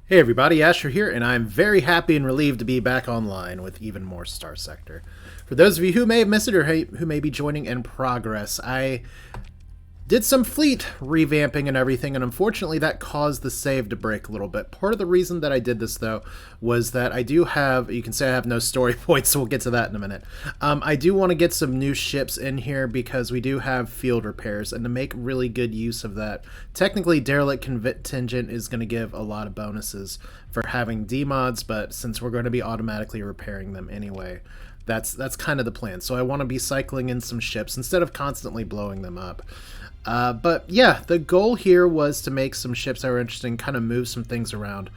Hey everybody, Asher here, and I'm very happy and relieved to be back online with even more Starsector. For those of you who may have missed it or who may be joining in progress, I did some fleet revamping and everything, and unfortunately that caused the save to break a little bit. Part of the reason that I did this, though, was that I do have, you can say I have no story points, so we'll get to that in a minute. I do want to get some new ships in here because we do have field repairs, and to make really good use of that, technically Derelict Contingent is going to give a lot of bonuses for having D-mods, but since we're going to be automatically repairing them anyway, that's kind of the plan. So I want to be cycling in some ships instead of constantly blowing them up. But yeah, the goal here was to make some ships that were interesting, kind of move some things around,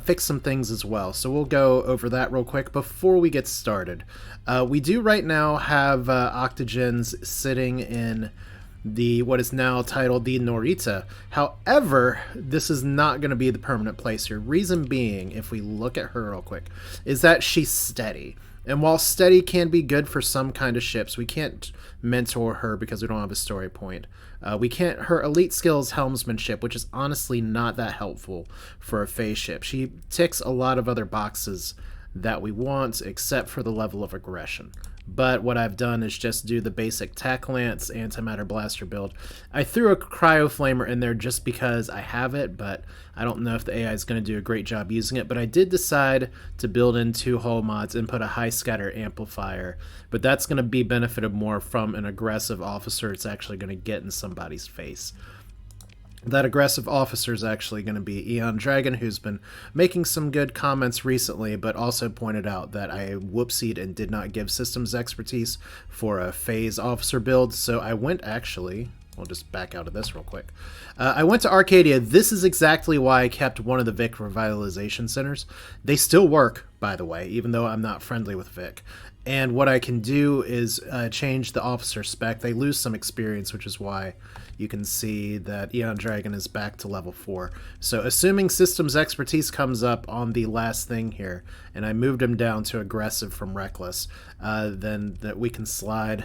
fix some things as well. So we'll go over that real quick before we get started. We do right now have Octogens sitting in the what is now titled the Norita. However, this is not going to be the permanent place here. Reason being, if we look at her real quick, is that she's steady. And while steady can be good for some kind of ships, we can't mentor her because we don't have a story point. We can't. Her elite skill is helmsmanship, which is honestly not that helpful for a phase ship. She ticks a lot of other boxes that we want, except for the level of aggression. But what I've done is just do the basic Tack Lance Antimatter Blaster build. I threw a Cryo Flamer in there just because I have it, but I don't know if the AI is going to do a great job using it. But I did decide to build in 2 hull mods and put a High Scatter Amplifier. But that's going to be benefited more from an aggressive officer. It's actually going to get in somebody's face. That aggressive officer is actually going to be Eon Dragon, who's been making some good comments recently, but also pointed out that I whoopsied and did not give systems expertise for a phase officer build. So I went actually, we'll just back out of this real quick. I went to Arcadia. This is exactly why I kept one of the VIC revitalization centers. They still work, by the way, even though I'm not friendly with VIC. And what I can do is change the officer spec. They lose some experience, which is why you can see that Eon Dragon is back to level 4. So assuming systems expertise comes up on the last thing here, and I moved him down to aggressive from reckless, then that we can slide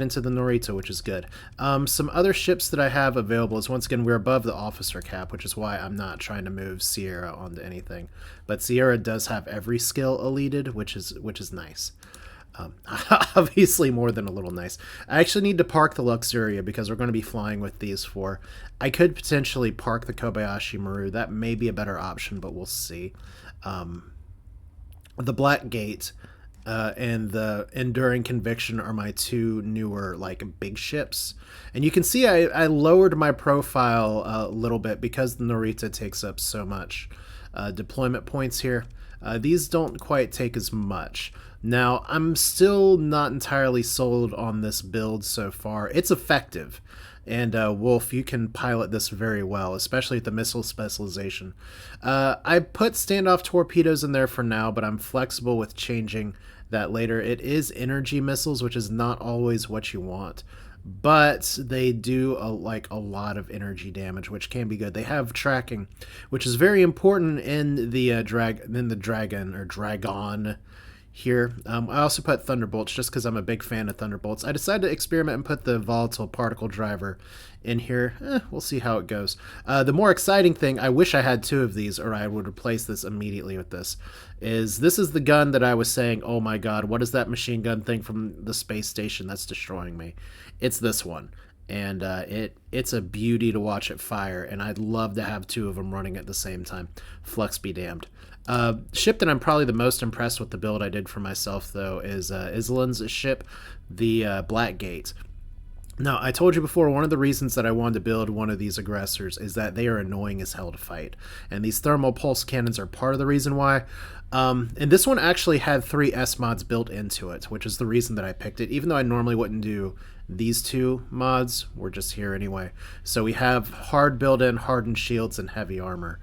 into the Norita, which is good. Some other ships that I have available is, once again, we're above the officer cap, which is why I'm not trying to move Sierra onto anything. But Sierra does have every skill eluded, which is nice. Obviously more than a little nice. I actually need to park the Luxuria because we're going to be flying with these 4. I could potentially park the Kobayashi Maru. That may be a better option, but we'll see. The Black Gate and the Enduring Conviction are my 2 newer, like, big ships. And you can see I lowered my profile a little bit because the Norita takes up so much deployment points here. These don't quite take as much. Now, I'm still not entirely sold on this build so far. It's effective. And Wolf, you can pilot this very well, especially at the missile specialization. I put standoff torpedoes in there for now, but I'm flexible with changing that later. It is energy missiles, which is not always what you want, but they do a lot of energy damage, which can be good. They have tracking, which is very important in the Dragon here. I also put Thunderbolts just because I'm a big fan of Thunderbolts. I decided to experiment and put the Volatile Particle Driver in here. We'll see how it goes. The more exciting thing, I wish I had 2 of these or I would replace this immediately with this is the gun that I was saying, oh my god, what is that machine gun thing from the space station that's destroying me? It's this one. And it's a beauty to watch it fire, and I'd love to have 2 of them running at the same time. Flux be damned. Ship that I'm probably the most impressed with the build I did for myself, though, is Islin's ship, the Black Gate. Now, I told you before, one of the reasons that I wanted to build one of these aggressors is that they are annoying as hell to fight. And these thermal pulse cannons are part of the reason why. And this one actually had 3 S mods built into it, which is the reason that I picked it, even though I normally wouldn't do these 2 mods. We're just here anyway. So we have hard built-in, hardened shields, and heavy armor.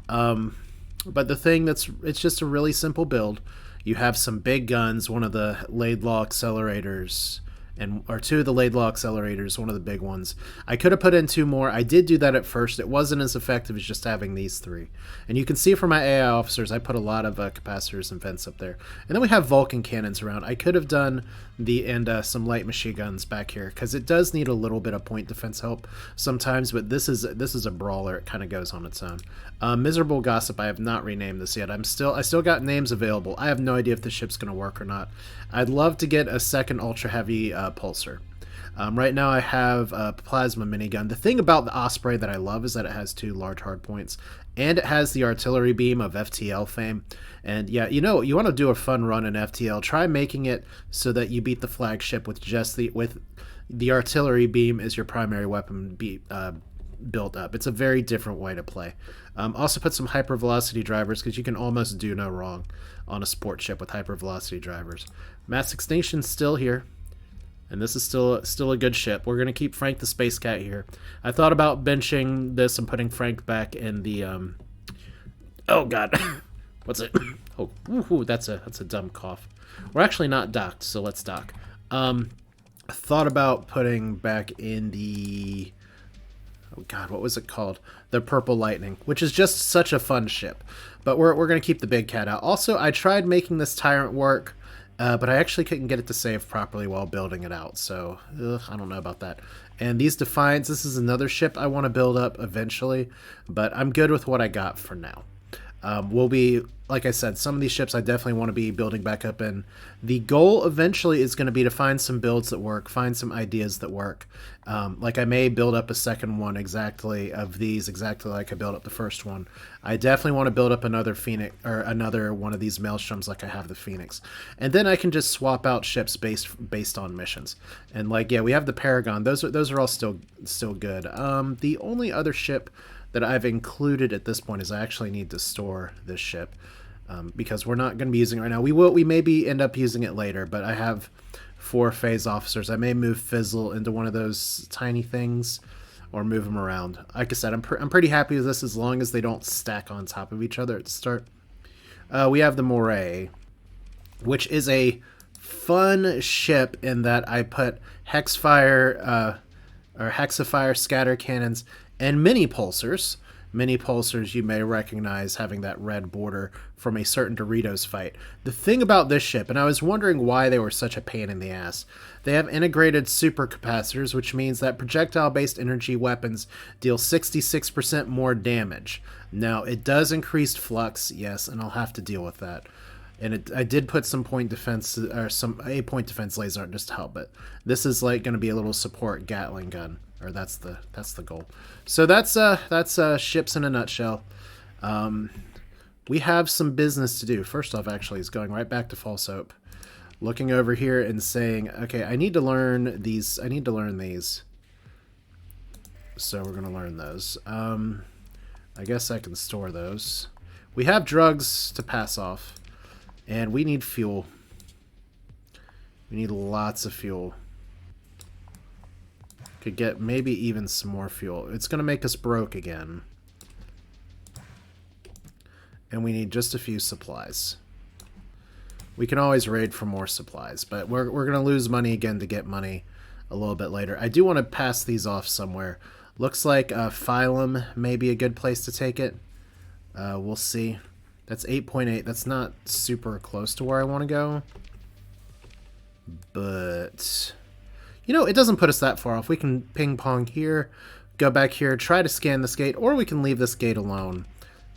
But the thing it's just a really simple build. You have some big guns, one of the Laidlaw accelerators, or 2 of the Laidlaw accelerators, one of the big ones. I could have put in 2 more. I did do that at first. It wasn't as effective as just having these 3. And you can see for my AI officers, I put a lot of capacitors and vents up there. And then we have Vulcan cannons around. I could have done some light machine guns back here, because it does need a little bit of point defense help sometimes, but this is a brawler. It kind of goes on its own. Miserable Gossip, I have not renamed this yet. I still got names available. I have no idea if the ship's going to work or not. I'd love to get a second ultra heavy pulsar. Right now I have a plasma minigun. The thing about the Osprey that I love is that it has 2 large hard points, and it has the artillery beam of FTL fame. And yeah, you want to do a fun run in FTL, try making it so that you beat the flagship with just the artillery beam as your primary weapon built up. It's a very different way to play. Also put some hypervelocity drivers, because you can almost do no wrong on a sport ship with hypervelocity drivers. Mass Extinction's still here. And this is still a good ship. We're going to keep Frank the Space Cat here. I thought about benching this and putting Frank back in the... Oh, God. What's it? Oh, ooh, that's a dumb cough. We're actually not docked, so let's dock. I thought about putting back in the... Oh, God, what was it called? The Purple Lightning, which is just such a fun ship. But we're going to keep the big cat out. Also, I tried making this Tyrant work... but I actually couldn't get it to save properly while building it out, so I don't know about that. And these Defiants, this is another ship I want to build up eventually, but I'm good with what I got for now. We'll be, like I said, some of these ships I definitely want to be building back up in. The goal eventually is going to be to find some builds that work, find some ideas that work. Like I may build up a second one exactly like I built up the first one. I definitely want to build up another Phoenix, or another one of these Maelstroms like I have the Phoenix. And then I can just swap out ships based on missions. And like, yeah, we have the Paragon. Those are all still good. The only other ship that I've included at this point is I actually need to store this ship, because we're not going to be using it right now. We maybe end up using it later, but I have 4 phase officers. I may move Fizzle into one of those tiny things or move them around. Like I said, I'm pretty happy with this as long as they don't stack on top of each other at the start. We have the Moray, which is a fun ship in that I put Hexfire or Hexafire scatter cannons and mini pulsars. Mini pulsars you may recognize having that red border from a certain Doritos fight. The thing about this ship, and I was wondering why they were such a pain in the ass, they have integrated supercapacitors, which means that projectile-based energy weapons deal 66% more damage. Now, it does increase flux, yes, and I'll have to deal with that. And I did put some point defense, or a point defense laser on just to help it. This is like going to be a little support Gatling gun. Or that's the goal. So that's ships in a nutshell. We have some business to do. First off, actually, is going right back to False Hope, looking over here and saying, okay, I need to learn these. So we're gonna learn those. I guess I can store those. We have drugs to pass off, and we need fuel. We need lots of fuel. Could get maybe even some more fuel. It's going to make us broke again. And we need just a few supplies. We can always raid for more supplies, but we're going to lose money again to get money a little bit later. I do want to pass these off somewhere. Looks like Phylum may be a good place to take it. We'll see. That's 8.8. That's not super close to where I want to go. But... you know, it doesn't put us that far off. We can ping-pong here, go back here, try to scan this gate, or we can leave this gate alone.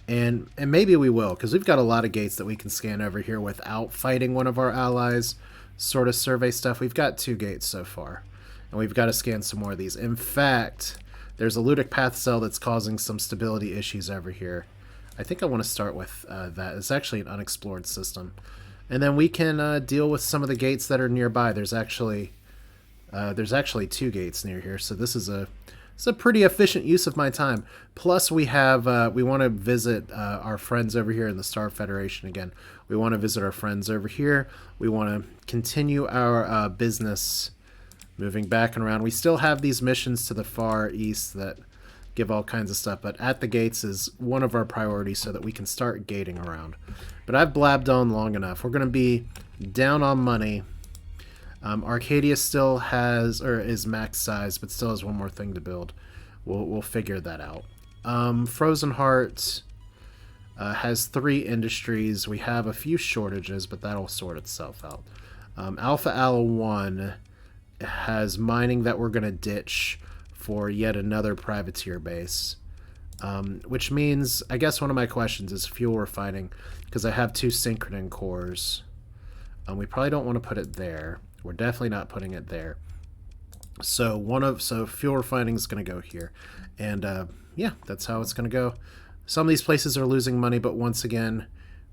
And maybe we will, because we've got a lot of gates that we can scan over here without fighting one of our allies, sort of survey stuff. We've got 2 gates so far, and we've got to scan some more of these. In fact, there's a Ludic Path cell that's causing some stability issues over here. I think I want to start with that. It's actually an unexplored system. And then we can deal with some of the gates that are nearby. There's actually 2 gates near here, so this is a pretty efficient use of my time. Plus, we have we want to visit our friends over here in the Star Federation again. We want to visit our friends over here. We want to continue our business, moving back and around. We still have these missions to the far east that give all kinds of stuff, but at the gates is one of our priorities so that we can start gating around. But I've blabbed on long enough. We're going to be down on money. Arcadia still has, or is max size, but still has one more thing to build. We'll figure that out. Frozen Heart has 3 industries. We have a few shortages, but that'll sort itself out. Alpha Ala 1 has mining that we're going to ditch for yet another privateer base. Which means, I guess one of my questions is fuel refining, because I have 2 synchronin cores. We probably don't want to put it there. We're definitely not putting it there. So fuel refining is going to go here. And yeah, that's how it's going to go. Some of these places are losing money, but once again,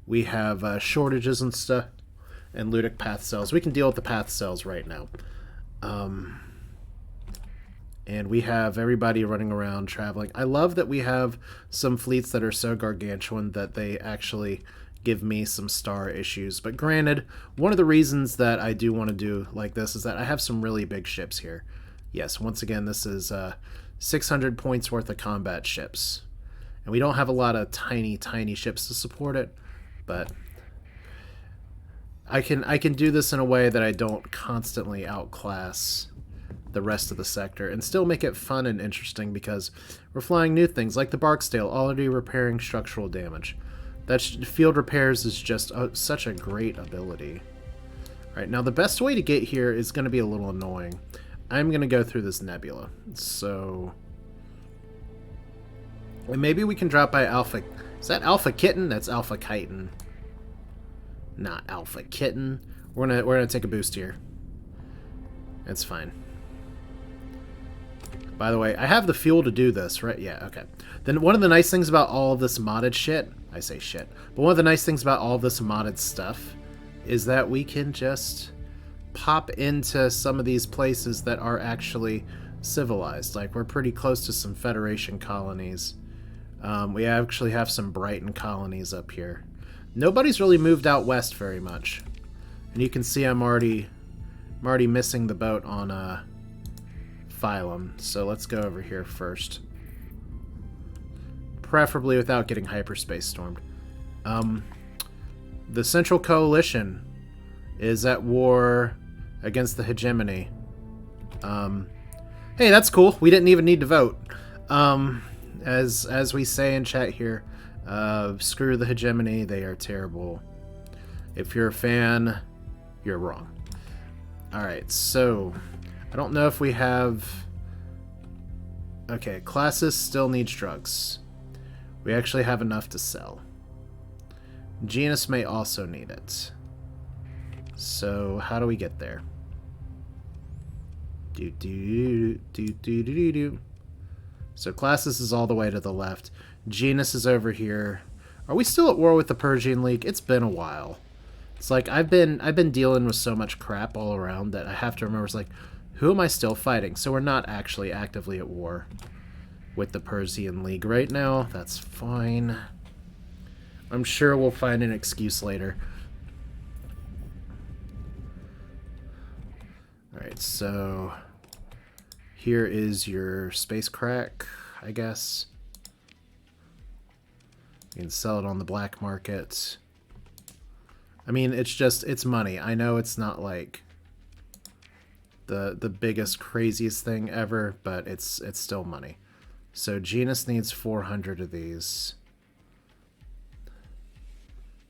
we have shortages and stuff, and ludic path cells. We can deal with the path cells right now. And we have everybody running around traveling. I love that we have some fleets that are so gargantuan that they actually give me some star issues. But granted, one of the reasons that I do want to do like this is that I have some really big ships here. Yes, once again, this is 600 points worth of combat ships. And we don't have a lot of tiny, tiny ships to support it, but I can do this in a way that I don't constantly outclass the rest of the sector and still make it fun and interesting, because we're flying new things like the Barksdale, already repairing structural damage. That field repairs is just such a great ability. Alright, now the best way to get here is going to be a little annoying. I'm going to go through this nebula. So, and maybe we can drop by Alpha. Is that Alpha Kitten? That's Alpha Chitin. Not Alpha Kitten. We're gonna take a boost here. It's fine. By the way, I have the fuel to do this, right? Yeah, okay. Then one of the nice things about all of this modded shit, I say shit, but one of the nice things about all of this modded stuff is that we can just pop into some of these places that are actually civilized. Like, we're pretty close to some Federation colonies. We actually have some Brighton colonies up here. Nobody's really moved out west very much. And you can see I'm already missing the boat on Phylum, so let's go over here first. Preferably without getting hyperspace stormed. The Central Coalition is at war against the hegemony. Hey, that's cool. We didn't even need to vote. As we say in chat here, screw the hegemony. They are terrible. If you're a fan, you're wrong. Alright, so I don't know if we have... Okay, Classis still needs drugs. We actually have enough to sell. Genus may also need it. So, how do we get there? So, Classis is all the way to the left. Genus is over here. Are we still at war with the Persian League? It's been a while. It's like I've been dealing with so much crap all around that I have to remember, it's like, who am I still fighting? So we're not actually actively at war with the Persian League right now. That's fine. I'm sure we'll find an excuse later. Alright, so here is your space crack, I guess. You can sell it on the black market. I mean, it's money. I know it's not like the biggest, craziest thing ever, but it's still money. So Genus needs 400 of these.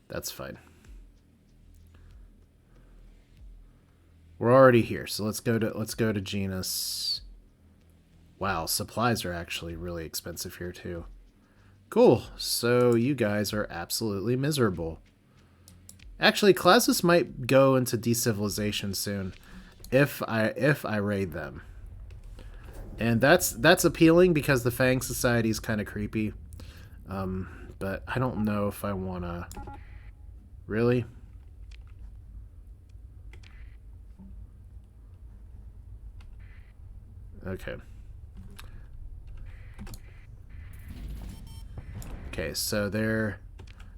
That's fine. We're already here, so let's go to Genus. Wow, supplies are actually really expensive here too. Cool. So you guys are absolutely miserable. Actually, Classis might go into decivilization soon if I raid them. And that's appealing because the Fang Society is kind of creepy. But I don't know if I want to... Really? Okay. Okay, so they're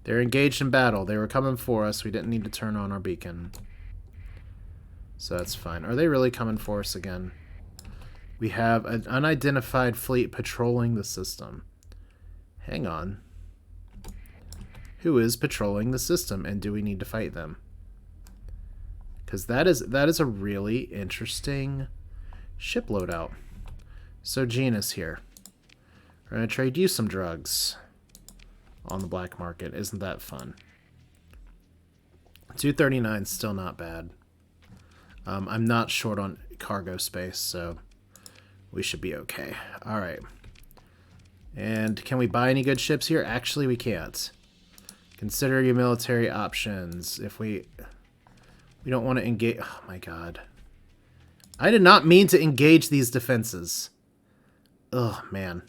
engaged in battle. They were coming for us. We didn't need to turn on our beacon. So that's fine. Are they really coming for us again? We have an unidentified fleet patrolling the system. Hang on. Who is patrolling the system, and do we need to fight them? Because that is a really interesting ship loadout. So Genus here. We're going to trade you some drugs on the black market. Isn't that fun? 239 is still not bad. I'm not short on cargo space, so we should be okay. All right. And can we buy any good ships here? Actually, we can't. Consider your military options. If we don't want to engage... Oh, my God. I did not mean to engage these defenses. Oh, man.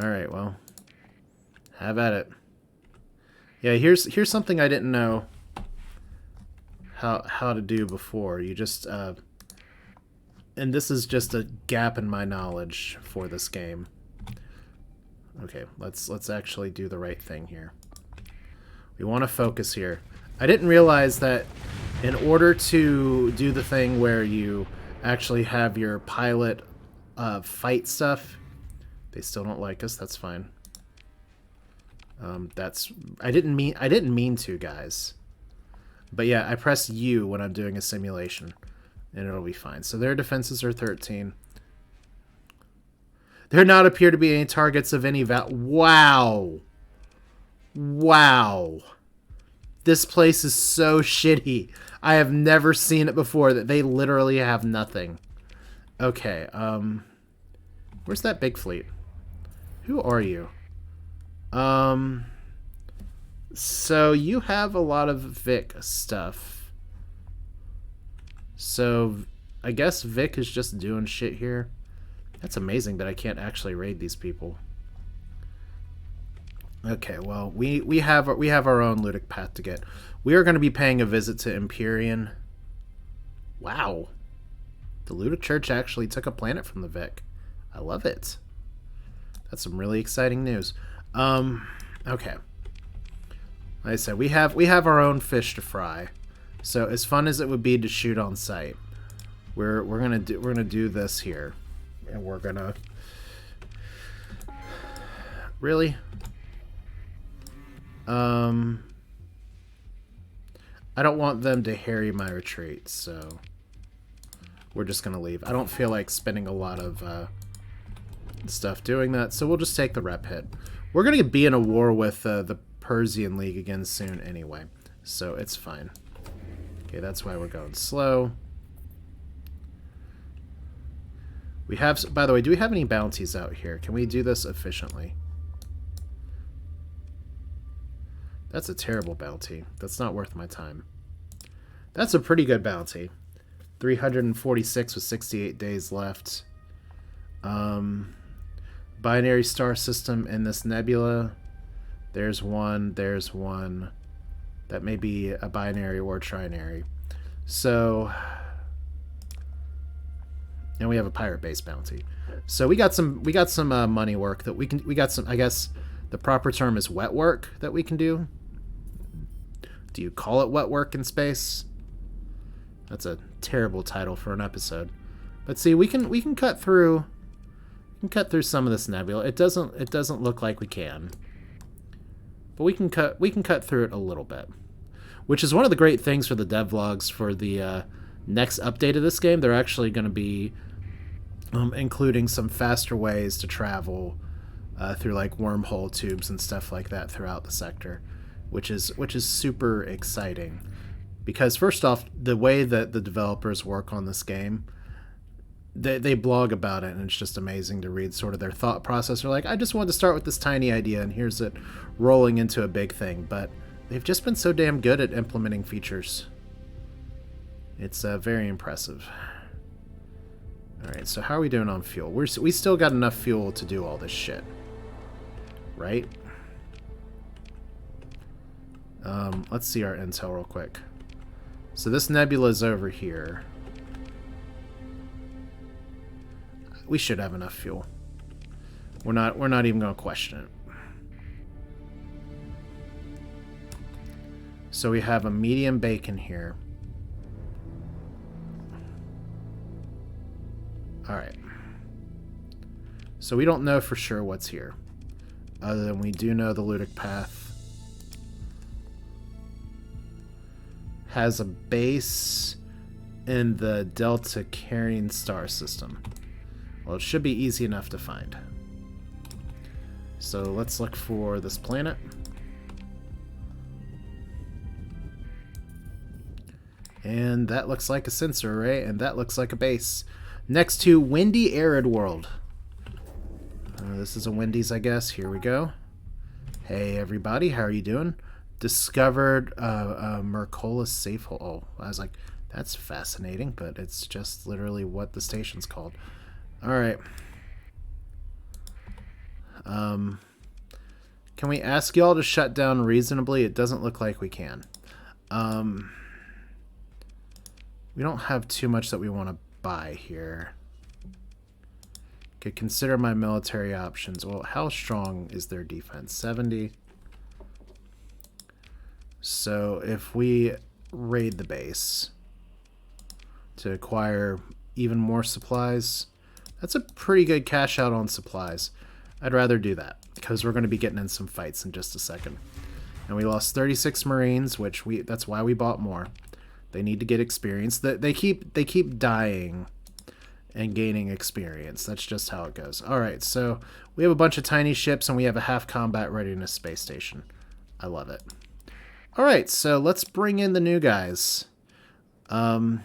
All right, well. Have at it. Yeah, here's something I didn't know how to do before. You just and this is just a gap in my knowledge for this game. Okay, let's actually do the right thing here. We want to focus here. I didn't realize that in order to do the thing where you actually have your pilot fight stuff, they still don't like us. That's fine. I didn't mean to, guys. But yeah, I press U when I'm doing a simulation, and it'll be fine. So their defenses are 13. There not appear to be any targets of any value. Wow. Wow. This place is so shitty. I have never seen it before that they literally have nothing. Okay, where's that big fleet? Who are you? So you have a lot of VIC stuff. So I guess VIC is just doing shit here. That's amazing that I can't actually raid these people. Okay, well, we have our own ludic path to get. We are going to be paying a visit to Empyrean. Wow. The Ludic Church actually took a planet from the VIC. I love it. That's some really exciting news. Okay. Like I said, we have our own fish to fry. So as fun as it would be to shoot on sight, we're gonna do this here, and we're gonna really. I don't want them to harry my retreat, so we're just gonna leave. I don't feel like spending a lot of stuff doing that, so we'll just take the rep hit. We're gonna be in a war with the Persian League again soon anyway, so it's fine. Okay, that's why we're going slow. We have, by the way, do we have any bounties out here? Can we do this efficiently? That's a terrible bounty. That's not worth my time. That's a pretty good bounty. 346 with 68 days left. Binary star system in this nebula. There's one. There's one. That may be a binary or trinary. So, and we have a pirate base bounty. So we got some money work that we got some, I guess the proper term is wet work that we can do. Do you call it wet work in space? That's a terrible title for an episode. But see, we can cut through some of this nebula. It doesn't look like we can. But we can cut through it a little bit. Which is one of the great things for the devlogs for the next update of this game. They're actually going to be including some faster ways to travel through like wormhole tubes and stuff like that throughout the sector, which is super exciting. Because first off, the way that the developers work on this game, they blog about it, and it's just amazing to read sort of their thought process. They're like, I just wanted to start with this tiny idea, and here's it rolling into a big thing. But they've just been so damn good at implementing features. It's very impressive. All right, so how are we doing on fuel? We still got enough fuel to do all this shit, right? Let's see our intel real quick. So this nebula is over here. We should have enough fuel. We're not even going to question it. So we have a medium bacon here. Alright. So we don't know for sure what's here. Other than we do know the Ludic Path has a base in the Delta Carrying Star System. Well, it should be easy enough to find. So let's look for this planet. And that looks like a sensor array, and that looks like a base. Next to Windy Arid World. This is a Wendy's, I guess. Here we go. Hey, everybody. How are you doing? Discovered Mercola safe hole. Oh, I was like, that's fascinating, but it's just literally what the station's called. All right. Can we ask y'all to shut down reasonably? It doesn't look like we can. We don't have too much that we want to buy here. Could consider my military options. Well, how strong is their defense? 70. So if we raid the base to acquire even more supplies, that's a pretty good cash out on supplies. I'd rather do that because we're going to be getting in some fights in just a second. And we lost 36 Marines, which that's why we bought more. They need to get experience. They keep dying and gaining experience. That's just how it goes. All right, so we have a bunch of tiny ships and we have a half combat readiness space station. I love it. All right, so let's bring in the new guys. So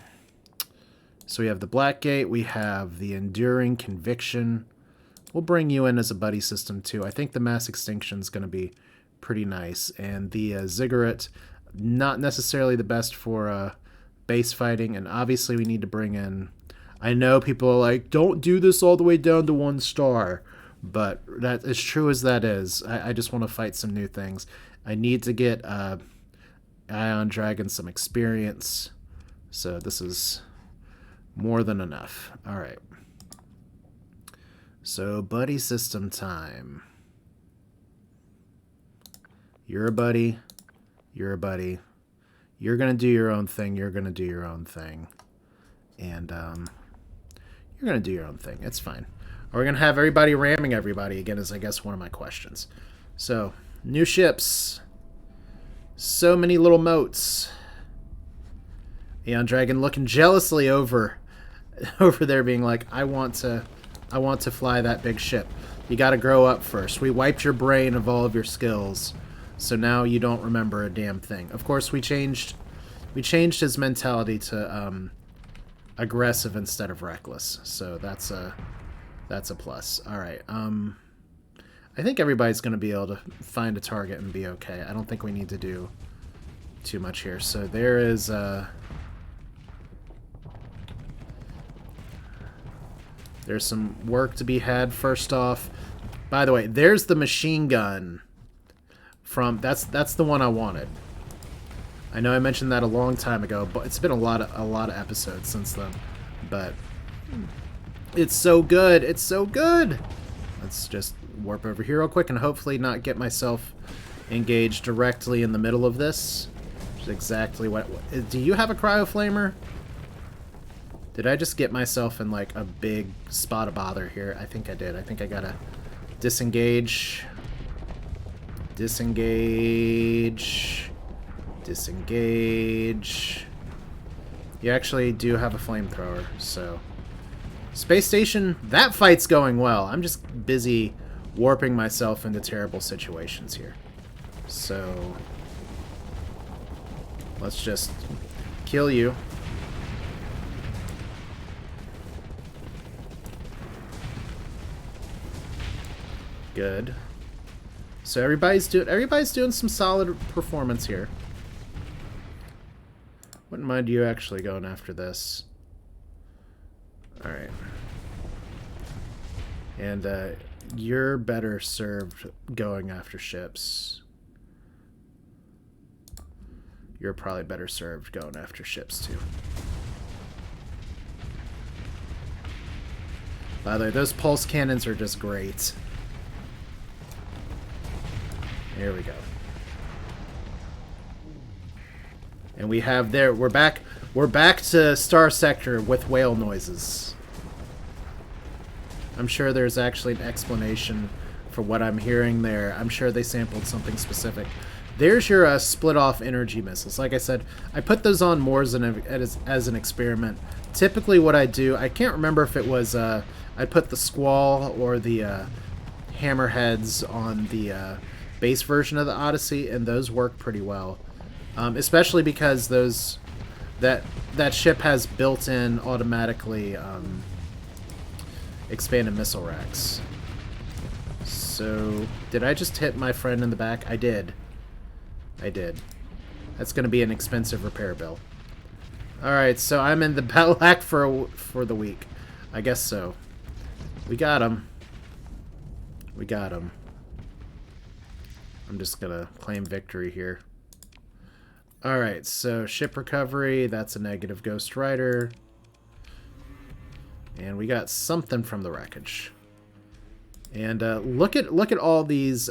we have the Blackgate. We have the Enduring Conviction. We'll bring you in as a buddy system too. I think the Mass Extinction is going to be pretty nice. And the Ziggurat, not necessarily the best for base fighting. And obviously we need to bring in... I know people are like, don't do this all the way down to 1 star. But that, as true as that is, I just want to fight some new things. I need to get Ion Dragon some experience. So this is more than enough. All right. So buddy system time. You're a buddy. You're a buddy. You're going to do your own thing. You're going to do your own thing. And you're going to do your own thing. It's fine. Are we going to have everybody ramming everybody again is, I guess, one of my questions. So, new ships. So many little moats. Eon Dragon looking jealously over there being like, I want to fly that big ship. You got to grow up first. We wiped your brain of all of your skills. So now you don't remember a damn thing. Of course, we changed his mentality to aggressive instead of reckless. So that's a plus. All right. I think everybody's going to be able to find a target and be okay. I don't think we need to do too much here. So there is there's some work to be had. First off, by the way, there's the machine gun from that's the one I wanted. I know I mentioned that a long time ago, but it's been a lot of episodes since then. But it's so good. It's so good. Let's just warp over here real quick and hopefully not get myself engaged directly in the middle of this. Which is exactly what... Do you have a cryoflamer? Did I just get myself in like a big spot of bother here? I think I did. I think I gotta disengage. Disengage. Disengage. You actually do have a flamethrower, so... Space Station, that fight's going well. I'm just busy warping myself into terrible situations here. So... let's just kill you. Good. So everybody's doing some solid performance here. Wouldn't mind you actually going after this. Alright. And you're better served going after ships. You're probably better served going after ships too. By the way, those pulse cannons are just great. Here we go. And we have there, we're back to Starsector with whale noises. I'm sure there's actually an explanation for what I'm hearing there. I'm sure they sampled something specific. There's your split-off energy missiles. Like I said, I put those on more as an experiment. Typically what I do, I can't remember if it was, I put the Squall or the Hammerheads on the base version of the Odyssey, and those work pretty well. Especially because those That ship has built-in automatically expanded missile racks. So, did I just hit my friend in the back? I did. I did. That's going to be an expensive repair bill. Alright, so I'm in the battle act for the week. I guess so. We got him. We got him. I'm just going to claim victory here. Alright, so ship recovery. That's a negative Ghost Rider. And we got something from the wreckage. And look at all these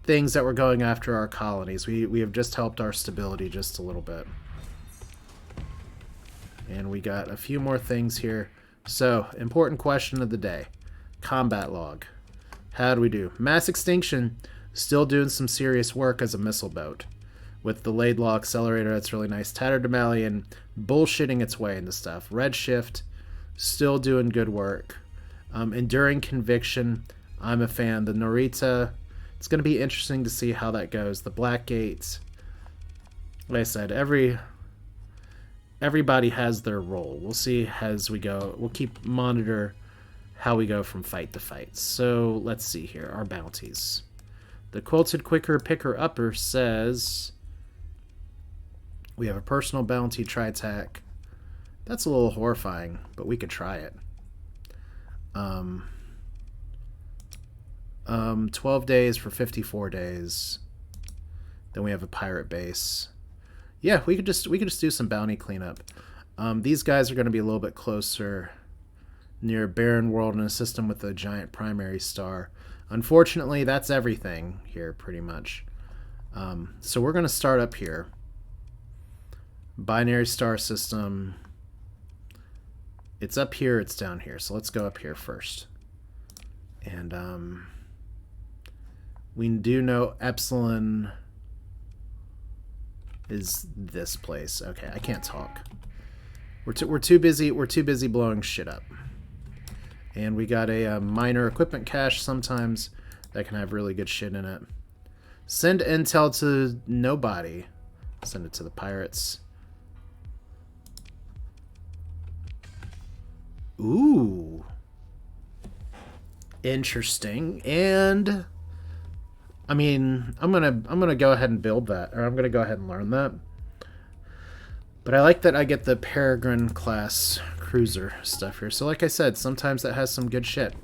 things that we're going after our colonies. We have just helped our stability just a little bit. And we got a few more things here. So, important question of the day. Combat log. How do we do? Mass Extinction, still doing some serious work as a missile boat. With the Laidlaw Accelerator, that's really nice. Tatterdemalion, bullshitting its way into stuff. Redshift, still doing good work. Enduring Conviction, I'm a fan. The Norita, it's going to be interesting to see how that goes. The Blackgate, like I said, everybody has their role. We'll see as we go. We'll keep monitor how we go from fight to fight. So let's see here. Our bounties. The Quilted Quicker Picker Upper says we have a personal bounty tri-attack. That's a little horrifying, but we could try it. 12 days for 54 days. Then we have a pirate base. Yeah, we could just do some bounty cleanup. These guys are going to be a little bit closer near Barren World in a system with a giant primary star. Unfortunately, that's everything here, pretty much. So we're going to start up here. Binary star system. It's up here, it's down here. So let's go up here first. And we do know Epsilon is this place. Okay, I can't talk. We're too busy blowing shit up. And we got a minor equipment cache sometimes that can have really good shit in it. Send intel to nobody. Send it to the pirates. Ooh. Interesting. And I mean, I'm gonna go ahead and build that, or I'm gonna go ahead and learn that. But I like that I get the Peregrine class cruiser stuff here. So like I said, sometimes that has some good shit.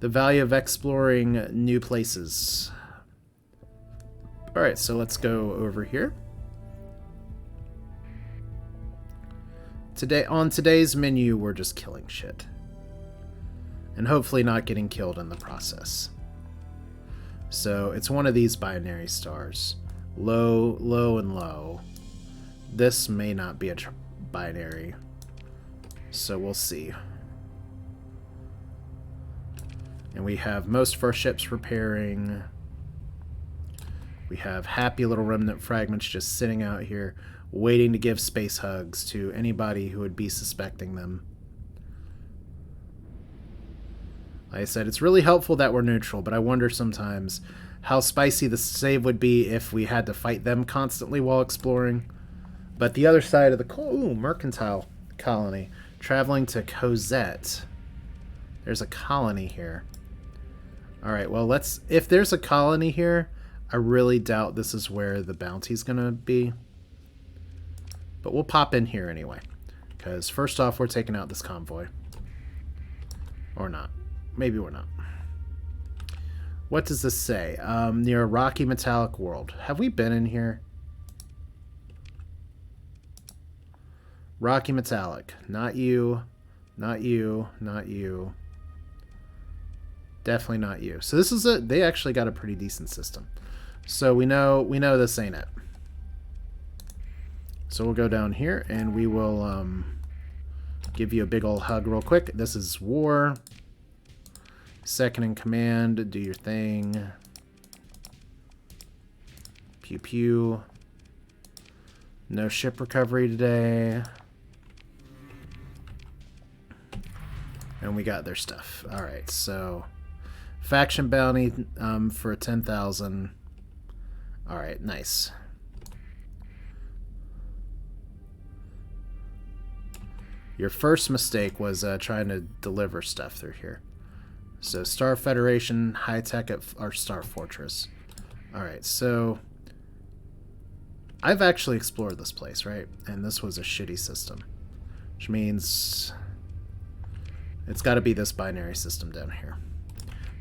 The value of exploring new places. Alright, so let's go over here. On today's menu, we're just killing shit. And hopefully not getting killed in the process. So it's one of these binary stars. Low, low, and low. This may not be a binary. So we'll see. And we have most of our ships repairing. We have happy little remnant fragments just sitting out here, waiting to give space hugs to anybody who would be suspecting them. Like I said, it's really helpful that we're neutral, but I wonder sometimes how spicy the save would be if we had to fight them constantly while exploring. But the other side of the... Ooh, mercantile colony. Traveling to Cosette. There's a colony here. Alright, well, let's... If there's a colony here, I really doubt this is where the bounty's gonna be. But we'll pop in here anyway. Because first off, we're taking out this convoy. Or not. Maybe we're not. What does this say? Near a rocky metallic world. Have we been in here? Rocky metallic. Not you. Not you. Not you. Definitely not you. So this is they actually got a pretty decent system. So we know this ain't it. So we'll go down here and we will give you a big old hug real quick. This is war. Second in command, do your thing. Pew pew. No ship recovery today. And we got their stuff. Alright, so faction bounty for 10,000. Alright, nice. Your first mistake was trying to deliver stuff through here. So Star Federation, high tech at our Star Fortress. Alright, so I've actually explored this place, right? And this was a shitty system. Which means it's got to be this binary system down here.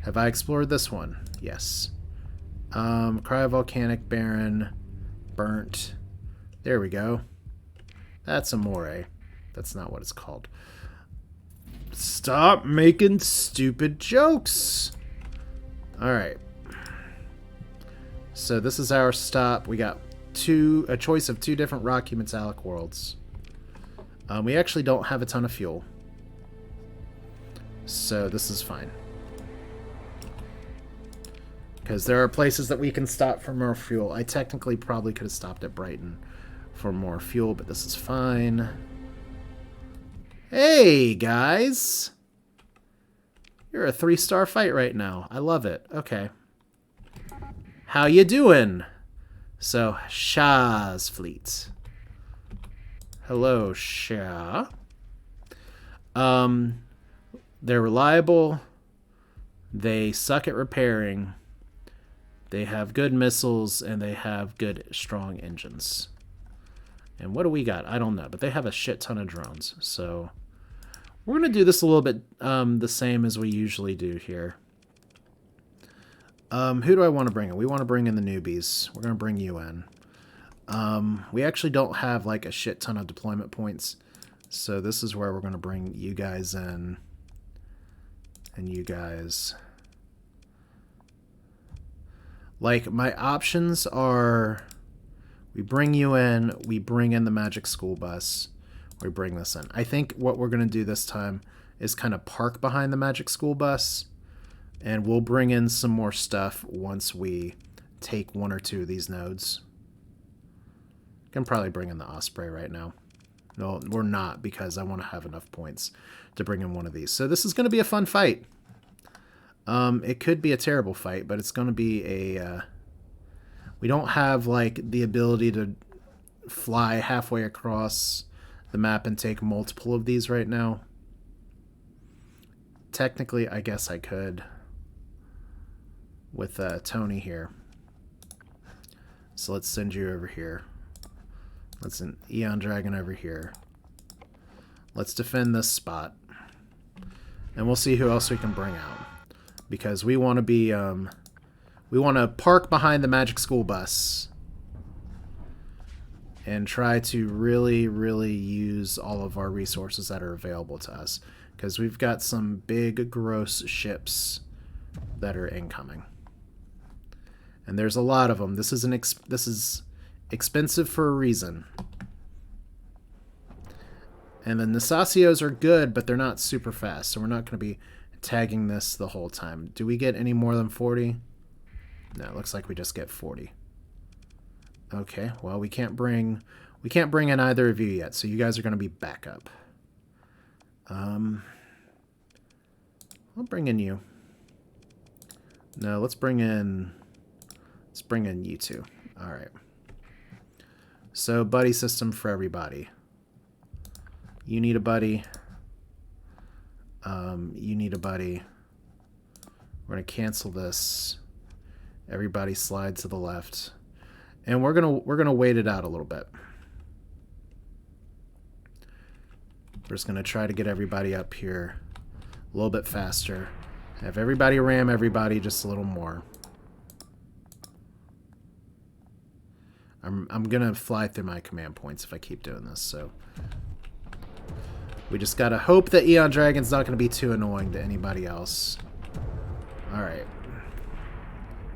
Have I explored this one? Yes. Cryovolcanic, barren, burnt. There we go. That's Amore. That's not what it's called. Stop making stupid jokes. Alright. So this is our stop. We got a choice of 2 different rocky metallic worlds. We actually don't have a ton of fuel. So this is fine. Because there are places that we can stop for more fuel. I technically probably could have stopped at Brighton for more fuel, but this is fine. Hey, guys! You're a 3-star fight right now. I love it. Okay. How you doing? So, Shah's fleet. Hello, Shah. They're reliable. They suck at repairing. They have good missiles, and they have good, strong engines. And what do we got? I don't know, but they have a shit ton of drones. So we're going to do this a little bit the same as we usually do here. Who do I want to bring in? We want to bring in the newbies. We're going to bring you in. We actually don't have like a shit ton of deployment points. So this is where we're going to bring you guys in. And you guys. Like, my options are, we bring you in, we bring in the magic school bus, we bring this in. I think what we're going to do this time is kind of park behind the magic school bus, and we'll bring in some more stuff once we take 1 or 2 of these nodes. Can probably bring in the Osprey right now. No, we're not, because I want to have enough points to bring in one of these. So this is going to be a fun fight. It could be a terrible fight, but it's going to be a... we don't have, like, the ability to fly halfway across the map and take multiple of these right now. Technically, I guess I could with Tony here. So let's send you over here. Let's send Eon Dragon over here. Let's defend this spot. And we'll see who else we can bring out. Because we want to be, we want to park behind the magic school bus. And try to really, really use all of our resources that are available to us. Because we've got some big, gross ships that are incoming. And there's a lot of them. This is expensive for a reason. And the Nasacios are good, but they're not super fast. So we're not going to be tagging this the whole time. Do we get any more than 40? No, it looks like we just get 40. Okay, well, we can't bring in either of you yet, so you guys are going to be backup. I'll bring in you. No, let's bring in you two. All right. So, buddy system for everybody. You need a buddy. You need a buddy. We're going to cancel this. Everybody slide to the left. And we're gonna wait it out a little bit. We're just gonna try to get everybody up here a little bit faster. Have everybody ram everybody just a little more. I'm gonna fly through my command points if I keep doing this, so we just gotta hope that Eon Dragon's not gonna be too annoying to anybody else. Alright.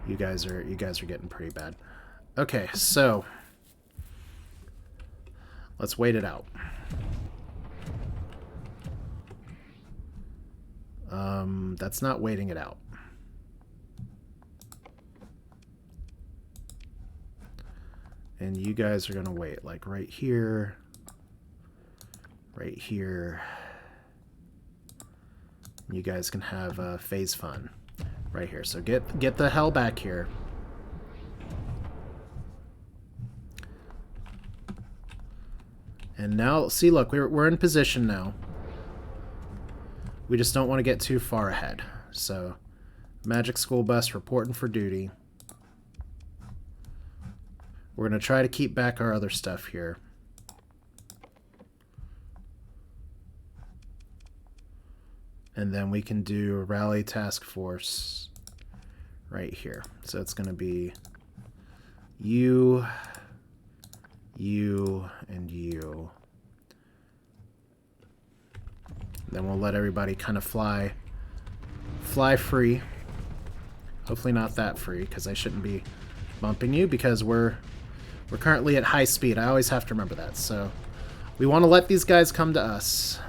You guys are getting pretty bad. Okay, so let's wait it out. That's not waiting it out. And you guys are gonna wait, like right here, right here. You guys can have phase fun right here. So get the hell back here. And now, see, look, we're in position now. We just don't want to get too far ahead. So, Magic School Bus reporting for duty. We're going to try to keep back our other stuff here. And then we can do a rally task force right here. So it's going to be you, and you. Then we'll let everybody kind of fly free. Hopefully not that free, because I shouldn't be bumping you, because we're currently at high speed. I always have to remember that. So we want to let these guys come to us.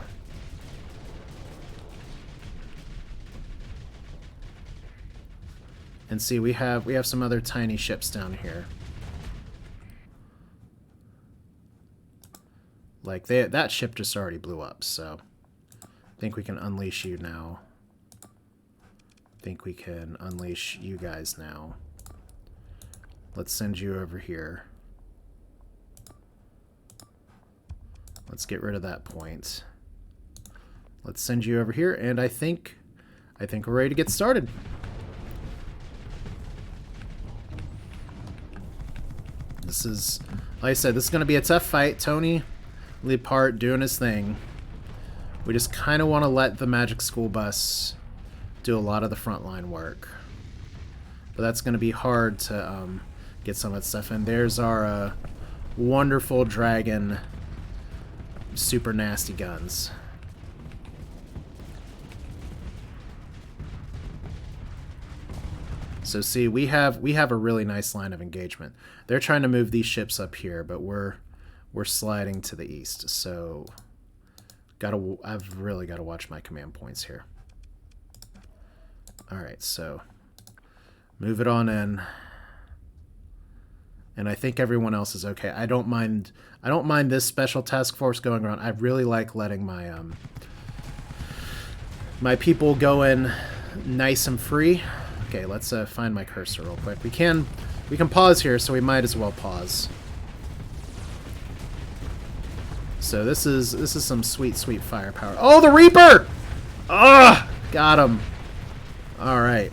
And see, we have some other tiny ships down here. Like that ship just already blew up, so I think we can unleash you now. I think we can unleash you guys now. Let's send you over here. Let's get rid of that point. Let's send you over here, and I think we're ready to get started. This is, like I said, this is going to be a tough fight. Tony Leapart doing his thing. We just kind of want to let the Magic School Bus do a lot of the frontline work. But that's going to be hard to get some of that stuff in. There's our wonderful dragon super nasty guns. So see, we have a really nice line of engagement. They're trying to move these ships up here, but we're sliding to the east. So I've really got to watch my command points here. All right, so move it on in. And I think everyone else is okay. I don't mind this special task force going around. I really like letting my my people go in nice and free. Okay, let's find my cursor real quick. We can pause here, so we might as well pause. So this is some sweet firepower. Oh, the Reaper! Ah, got him. All right.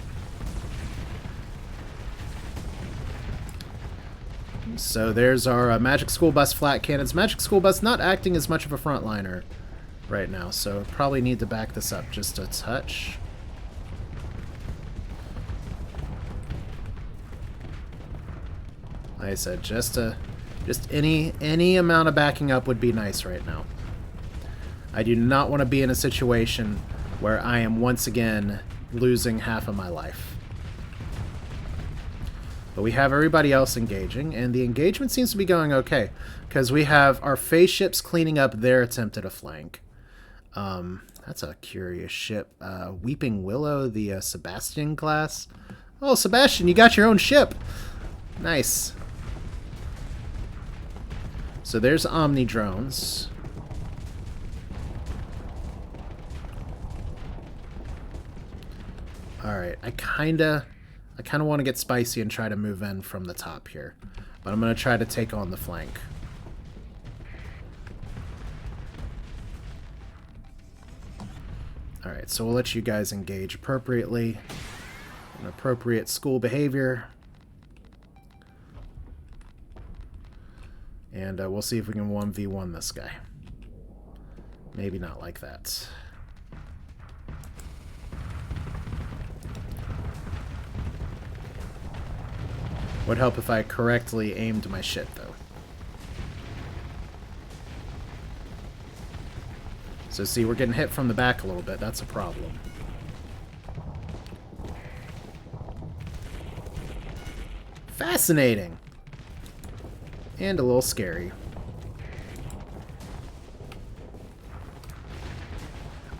So there's our Magic School Bus flat cannons. Magic School Bus not acting as much of a frontliner right now, so probably need to back this up just a touch. Like I said, just any amount of backing up would be nice right now. I do not want to be in a situation where I am once again losing half of my life. But we have everybody else engaging, and the engagement seems to be going okay, because we have our phase ships cleaning up their attempt at a flank. That's a curious ship. Weeping Willow, the Sebastian class. Oh, Sebastian, you got your own ship. Nice. So there's Omni drones. Alright, I kinda want to get spicy and try to move in from the top here. But I'm going to try to take on the flank. Alright, so we'll let you guys engage appropriately. An appropriate school behavior. And we'll see if we can 1v1 this guy. Maybe not like that. Would help if I correctly aimed my shit, though. So see, we're getting hit from the back a little bit. That's a problem. Fascinating! And a little scary.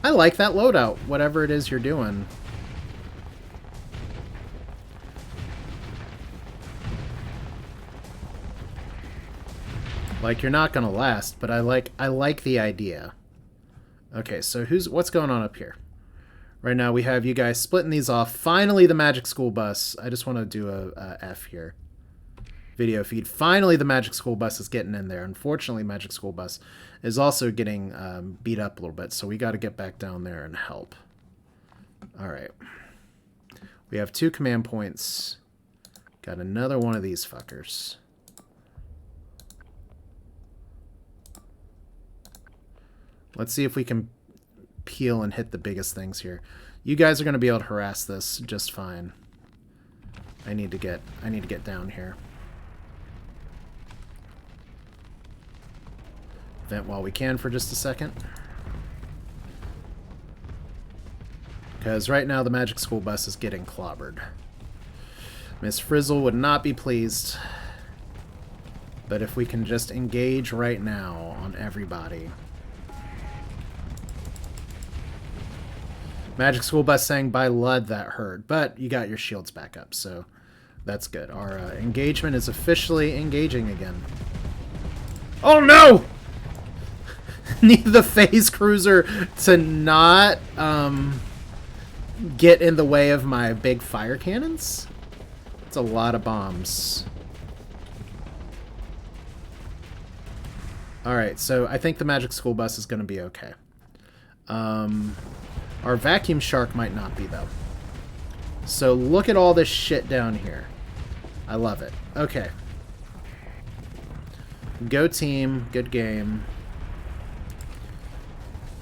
I like that loadout, whatever it is you're doing. Like, you're not gonna last, but I like the idea. Okay, so what's going on up here? Right now we have you guys splitting these off. Finally, the Magic School Bus. I just want to do a F here. video feed. Finally, the Magic School Bus is getting in there. Unfortunately, Magic School Bus is also getting beat up a little bit, so we got to get back down there and help. All right. We have 2 command points. Got another one of these fuckers. Let's see if we can peel and hit the biggest things here. You guys are going to be able to harass this just fine. I need to get down here. Vent while we can for just a second. Because right now the Magic School Bus is getting clobbered. Miss Frizzle would not be pleased. But if we can just engage right now on everybody. Magic School Bus saying by Lud that hurt, but you got your shields back up, so that's good. Our engagement is officially engaging again. Oh no! Need the phase cruiser to not get in the way of my big fire cannons. It's a lot of bombs. Alright, so I think the Magic School Bus is going to be okay. Our vacuum shark might not be, though. So look at all this shit down here. I love it. Okay. Go team. Good game.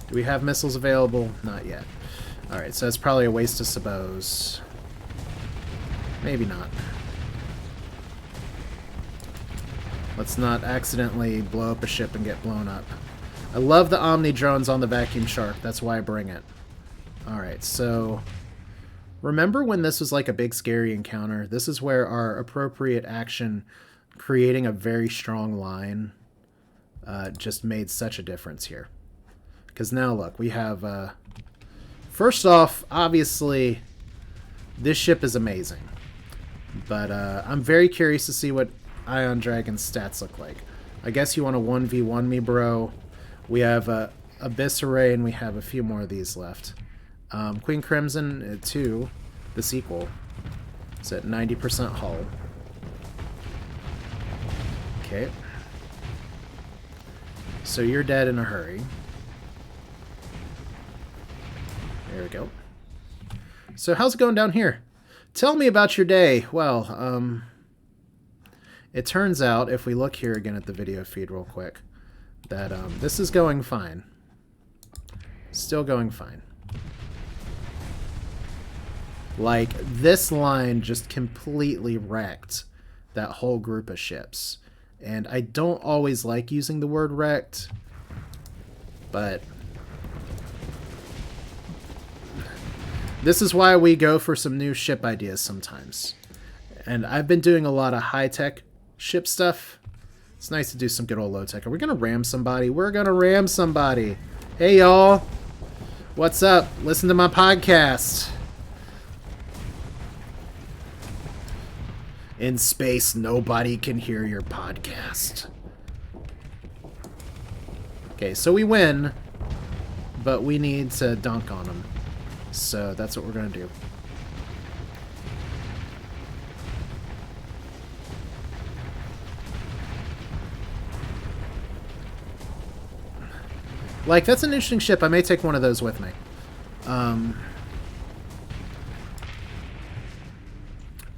Do we have missiles available? Not yet. Alright, so it's probably a waste of sabots. Maybe not. Let's not accidentally blow up a ship and get blown up. I love the Omni drones on the vacuum shark. That's why I bring it. Alright, so remember when this was like a big scary encounter? This is where our appropriate action, creating a very strong line, just made such a difference here. Because now look, we have, first off, obviously, this ship is amazing. But I'm very curious to see what Ion Dragon's stats look like. I guess you want to 1v1 me, bro. We have Abyss Array, and we have a few more of these left. Queen Crimson 2, the sequel, is at 90% hull. Okay. So you're dead in a hurry. There we go. So how's it going down here? Tell me about your day. Well, it turns out, if we look here again at the video feed real quick, that this is going fine. Still going fine. Like, this line just completely wrecked that whole group of ships. And I don't always like using the word wrecked, but this is why we go for some new ship ideas sometimes. And I've been doing a lot of high-tech ship stuff. It's nice to do some good old low-tech. Are we going to ram somebody? We're going to ram somebody. Hey, y'all. What's up? Listen to my podcast. In space, nobody can hear your podcast. Okay, so we win, but we need to dunk on them. So that's what we're going to do. Like, that's an interesting ship. I may take one of those with me.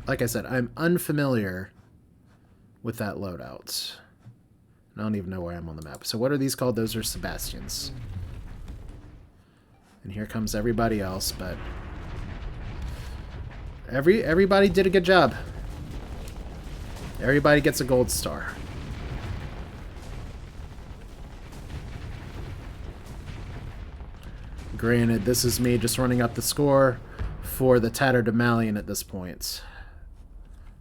Like I said, I'm unfamiliar with that loadout. I don't even know where I am on the map. So what are these called? Those are Sebastians. And here comes everybody else, but everybody did a good job. Everybody gets a gold star. Granted, this is me just running up the score for the Tatterdemalion at this point.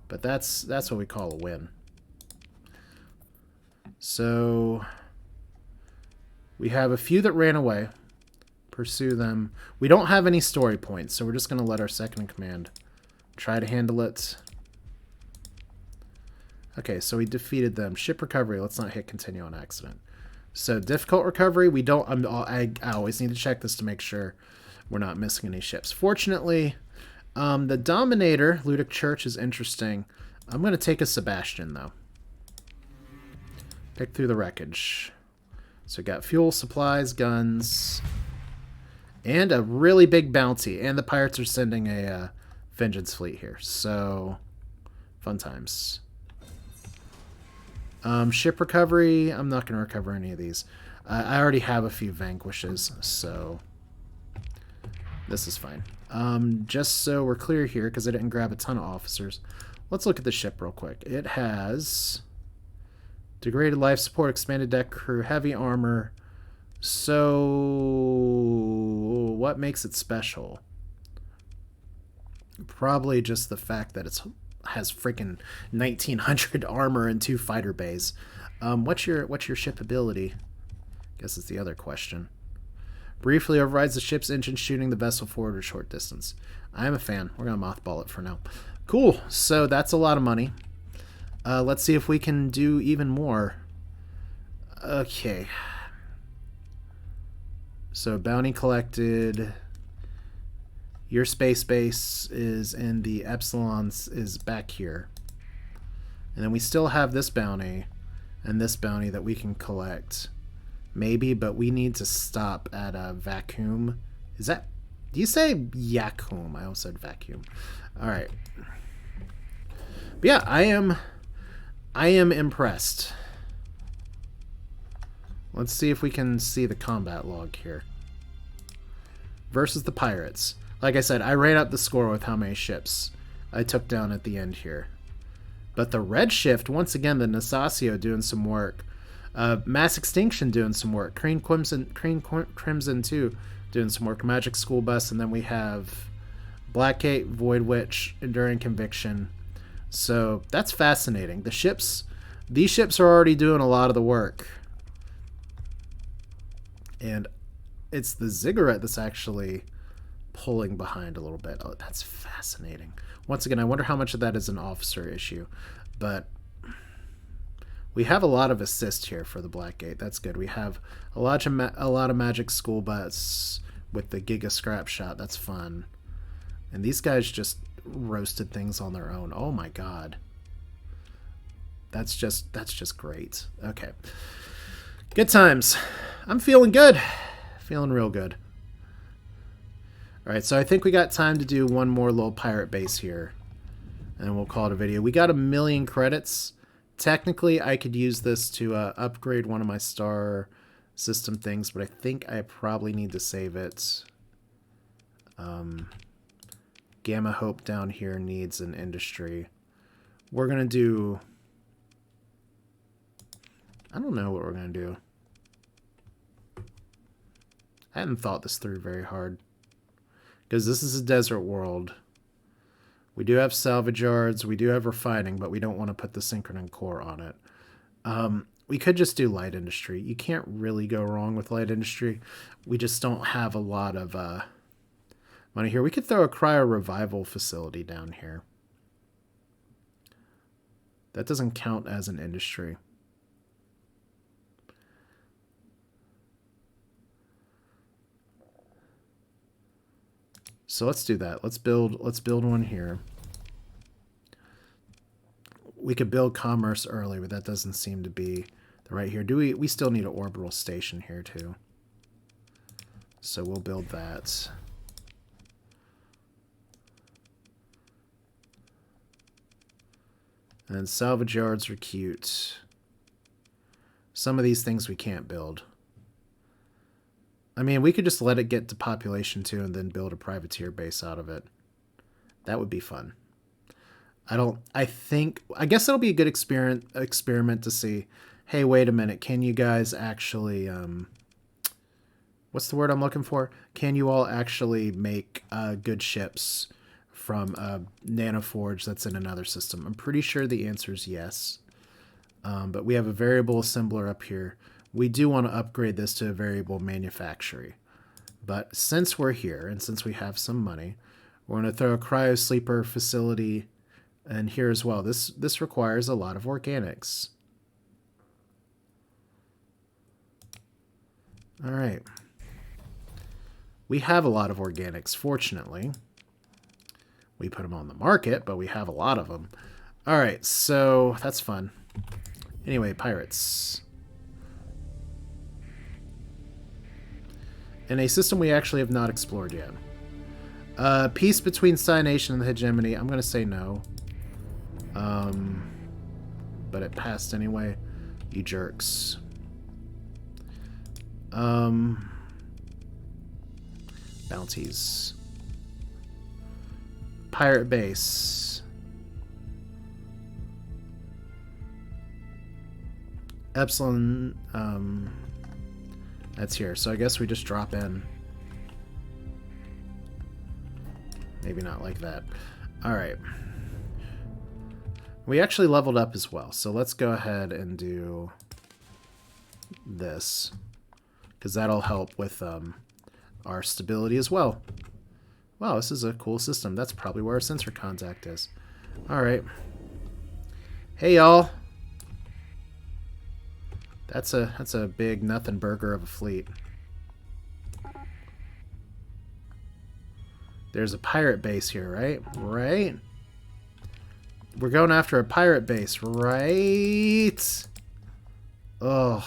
But that's what we call a win. So we have a few that ran away. Pursue them. We don't have any story points, so we're just going to let our second in command try to handle it. Okay, so we defeated them. Ship recovery. Let's not hit continue on accident. So difficult recovery. We don't. I always need to check this to make sure we're not missing any ships. Fortunately, the Dominator, Ludic Church, is interesting. I'm going to take a Sebastian, though. Pick through the wreckage. So we got fuel, supplies, guns, and a really big bounty. And the pirates are sending a vengeance fleet here. So, fun times. Ship recovery. I'm not going to recover any of these. I already have a few vanquishes, so this is fine. Just so we're clear here, because I didn't grab a ton of officers, let's look at the ship real quick. It has degraded life support, expanded deck crew, heavy armor. So what makes it special? Probably just the fact that it has freaking 1900 armor and 2 fighter bays. What's your ship ability? Guess it's the other question. Briefly overrides the ship's engine, shooting the vessel forward a short distance. I am a fan. We're going to mothball it for now. Cool. So that's a lot of money. Let's see if we can do even more. Okay. So bounty collected. Your space base is in the Epsilons is back here. And then we still have this bounty and this bounty that we can collect. Maybe, but we need to stop at a vacuum. Is that... Do you say Yakum? I almost said vacuum. Alright. But yeah, I am impressed. Let's see if we can see the combat log here. Versus the pirates. Like I said, I ran up the score with how many ships I took down at the end here. But the red shift, once again, the Nasasio doing some work. Mass Extinction doing some work. Crane Crimson 2 doing some work. Magic School Bus, and then we have Blackgate, Void Witch, Enduring Conviction. So that's fascinating. These ships are already doing a lot of the work. And it's the Ziggurat that's actually pulling behind a little bit. Oh, that's fascinating. Once again, I wonder how much of that is an officer issue. But we have a lot of assist here for the Blackgate. That's good. We have a lot of Magic School Bus with the Giga Scrap Shot. That's fun. And these guys just roasted things on their own. Oh my god. That's just great. Okay. Good times. I'm feeling good. Feeling real good. Alright, so I think we got time to do one more little pirate base here. And then we'll call it a video. We got 1,000,000 credits. Technically, I could use this to upgrade one of my star system things, but I think I probably need to save it. Gamma Hope down here needs an industry. We're going to do... I don't know what we're going to do. I hadn't thought this through very hard. Because this is a desert world. We do have salvage yards, we do have refining, but we don't want to put the synchronon core on it. We could just do light industry. You can't really go wrong with light industry. We just don't have a lot of money here. We could throw a cryo revival facility down here. That doesn't count as an industry. So let's do that. Let's build one here. We could build commerce early, but that doesn't seem to be the right here. We still need an orbital station here too. So we'll build that. And salvage yards are cute. Some of these things we can't build. I mean, we could just let it get to population 2 and then build a privateer base out of it. That would be fun. I guess it'll be a good experiment to see, hey, wait a minute, can you guys actually, what's the word I'm looking for? Can you all actually make good ships from a nanoforge that's in another system? I'm pretty sure the answer is yes. But we have a variable assembler up here. We do want to upgrade this to a variable manufacturing. But since we're here, and since we have some money, we're going to throw a cryo sleeper facility in here as well. This requires a lot of organics. All right. We have a lot of organics, fortunately. We put them on the market, but we have a lot of them. Alright, so that's fun. Anyway, pirates. In a system we actually have not explored yet. Peace between Psy Nation and the hegemony. I'm going to say no. But it passed anyway. You jerks. Bounties. Pirate base. Epsilon, that's here. So I guess we just drop in. Maybe not like that. Alright. We actually leveled up as well. So let's go ahead and do this. Because that'll help with our stability as well. Wow, this is a cool system. That's probably where our sensor contact is. Alright. Hey, y'all. That's a big nothing burger of a fleet. There's a pirate base here, right? Right? We're going after a pirate base, right? Ugh.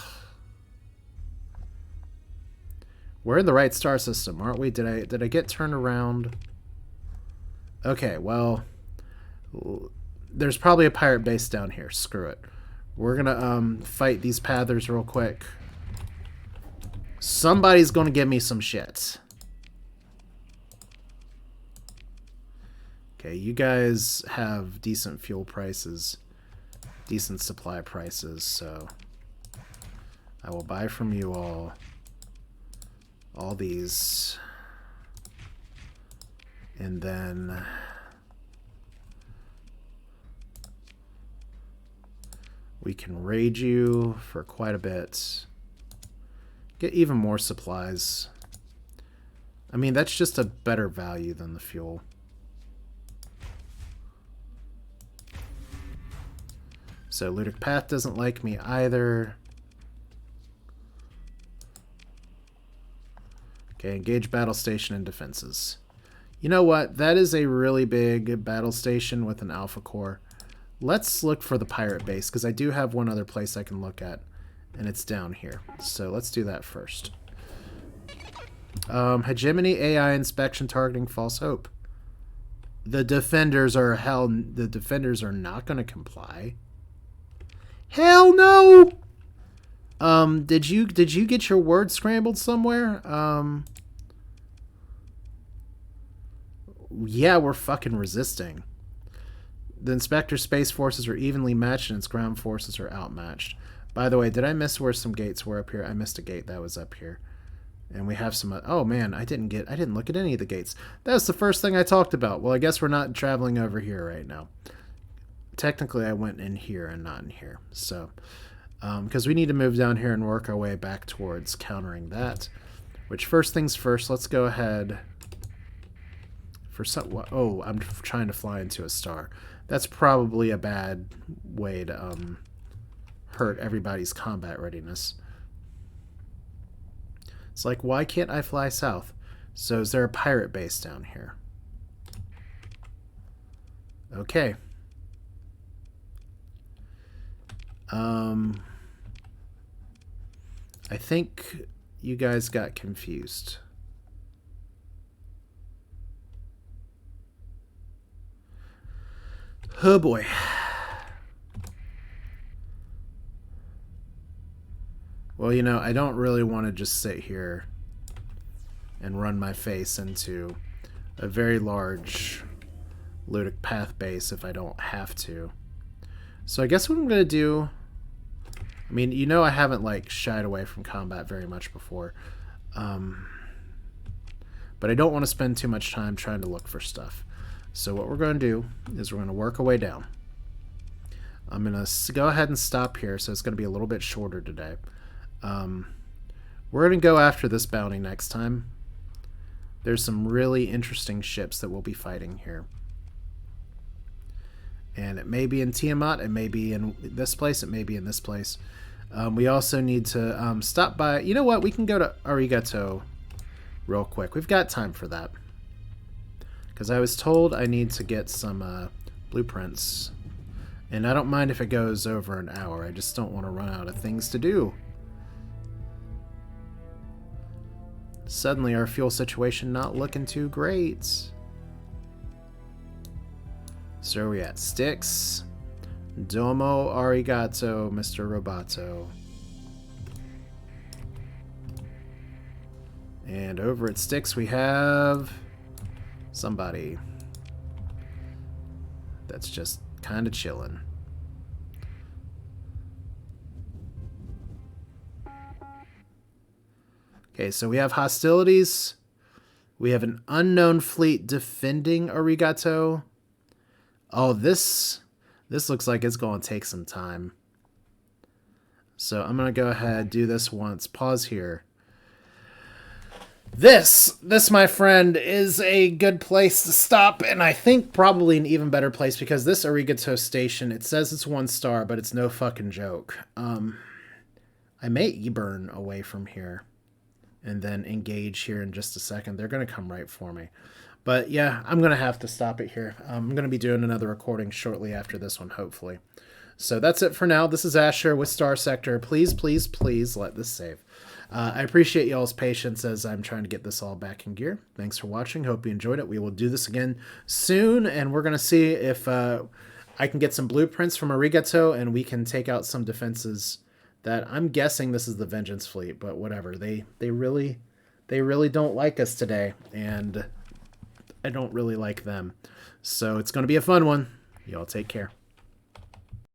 We're in the right star system, aren't we? Did I get turned around? Okay, well, there's probably a pirate base down here. Screw it. We're gonna fight these pathers real quick. Somebody's gonna give me some shit. Okay, you guys have decent fuel prices, decent supply prices, so I will buy from you all these, and then we can raid you for quite a bit, get even more supplies. I mean, that's just a better value than the fuel. So Ludic Path doesn't like me either. Okay, engage battle station and defenses. You know what? That is a really big battle station with an alpha core. Let's look for the pirate base, because I do have one other place I can look at, and it's down here. So let's do that first. Hegemony, AI inspection, targeting, false hope. The defenders are not going to comply. Hell no! Did you get your word scrambled somewhere? Yeah, we're fucking resisting. The Inspector space forces are evenly matched and its ground forces are outmatched. By the way, did I miss where some gates were up here? I missed a gate that was up here. And we have some... Oh man, I didn't look at any of the gates. That was the first thing I talked about. Well, I guess we're not traveling over here right now. Technically, I went in here and not in here. So, because we need to move down here and work our way back towards countering that. Which, first things first, let's go ahead... For some... Oh, I'm trying to fly into a star. That's probably a bad way to hurt everybody's combat readiness. It's like, why can't I fly south? So is there a pirate base down here? Okay. I think you guys got confused. Oh boy. Well, you know, I don't really want to just sit here and run my face into a very large Ludic Path base if I don't have to. So I guess what I'm going to do... I mean, you know I haven't, like, shied away from combat very much before. But I don't want to spend too much time trying to look for stuff. So what we're going to do is we're going to work our way down. I'm going to go ahead and stop here, so it's going to be a little bit shorter today. We're going to go after this bounty next time. There's some really interesting ships that we'll be fighting here. And it may be in Tiamat, it may be in this place, it may be in this place. We also need to stop by... You know what? We can go to Arigato real quick. We've got time for that. Because I was told I need to get some blueprints And I don't mind if it goes over an hour. I just don't want to run out of things to do. Suddenly our fuel situation not looking too great. So where are we at? Sticks. Domo arigato, Mr. Roboto. And over at Sticks we have somebody that's just kind of chilling. Okay, so we have hostilities. We have an unknown fleet defending Arigato. Oh, this looks like it's going to take some time. So I'm going to go ahead, do this once. Pause here. This, my friend, is a good place to stop, and I think probably an even better place because this Arigato station, it says it's 1 star, but it's no fucking joke. I may E-burn away from here and then engage here in just a second. They're going to come right for me. But yeah, I'm going to have to stop it here. I'm going to be doing another recording shortly after this one, hopefully. So that's it for now. This is Asher with Starsector. Please, please, please let this save. I appreciate y'all's patience as I'm trying to get this all back in gear. Thanks for watching. Hope you enjoyed it. We will do this again soon, and we're going to see if I can get some blueprints from Arigato, and we can take out some defenses that I'm guessing this is the Vengeance Fleet, but whatever. They really don't like us today, and I don't really like them. So it's going to be a fun one. Y'all take care.